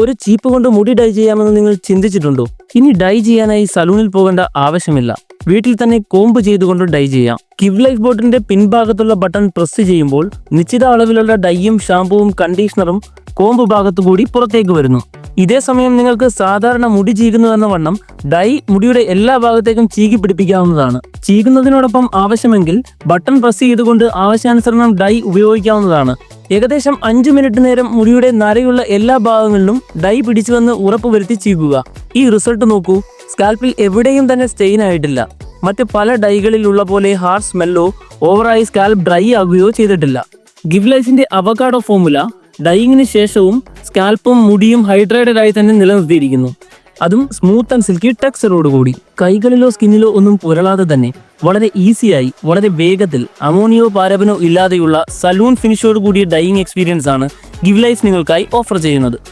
ഒരു ചീപ്പ് കൊണ്ട് മുടി ഡൈ ചെയ്യാമെന്ന് നിങ്ങൾ ചിന്തിച്ചിട്ടുണ്ടോ? ഇനി ഡൈ ചെയ്യാനായി സലൂണിൽ പോകേണ്ട ആവശ്യമില്ല. വീട്ടിൽ തന്നെ കോമ്പ് ചെയ്തുകൊണ്ട് ഡൈ ചെയ്യാം. കിവ് ലൈഫ് ബോട്ടിന്റെ പിൻഭാഗത്തുള്ള ബട്ടൺ പ്രസ് ചെയ്യുമ്പോൾ നിശ്ചിത അളവിലുള്ള ഡൈയും ഷാമ്പുവും കണ്ടീഷണറും കോമ്പ് ഭാഗത്തുകൂടി പുറത്തേക്ക് വരുന്നു. ഇതേ സമയം നിങ്ങൾക്ക് സാധാരണ മുടി ചീകുന്നു എന്ന വണ്ണം ഡൈ മുടിയുടെ എല്ലാ ഭാഗത്തേക്കും ചീകി പിടിപ്പിക്കാവുന്നതാണ്. ചീകുന്നതിനോടൊപ്പം ആവശ്യമെങ്കിൽ ബട്ടൺ പ്രസ് ചെയ്തുകൊണ്ട് ആവശ്യാനുസരണം ഡൈ ഉപയോഗിക്കാവുന്നതാണ്. ഏകദേശം 5 മിനിറ്റ് നേരം മുടിയുടെ നരയുള്ള എല്ലാ ഭാഗങ്ങളിലും ഡൈ പിടിച്ചുവെന്ന് ഉറപ്പുവരുത്തി ചീകുക. ഈ റിസൾട്ട് നോക്കൂ. സ്കാൽപ്പിൽ എവിടെയും തന്നെ സ്റ്റെയിൻ ആയിട്ടില്ല. മറ്റ് പല ഡൈകളിൽ ഉള്ള പോലെ ഹാർഡ് സ്മെല്ലോ ഓവറായി സ്കാൽപ്പ് ഡ്രൈ ആകുകയോ ചെയ്തിട്ടില്ല. ഗിവ് ലൈഫിന്റെ അവകാഡോ ഫോർമുല ഡൈയിങ്ങിന് ശേഷവും സ്കാൽപ്പും മുടിയും ഹൈഡ്രേറ്റഡ് ആയി തന്നെ നിലനിർത്തിയിരിക്കുന്നു. അതും സ്മൂത്ത് ആൻഡ് സിൽക്കി ടെക്സ്ചറോട് കൂടി. കൈകളിലോ സ്കിന്നിലോ ഒന്നും പുരളാതെ തന്നെ വളരെ ഈസിയായി വളരെ വേഗത്തിൽ അമോണിയോ പാരബനോ ഇല്ലാതെയുള്ള സലൂൺ ഫിനിഷോട് കൂടിയ ഡൈയിങ് എക്സ്പീരിയൻസ് ആണ് ഗിവ് ലൈഫ് നിങ്ങൾക്കായി ഓഫർ ചെയ്യുന്നത്.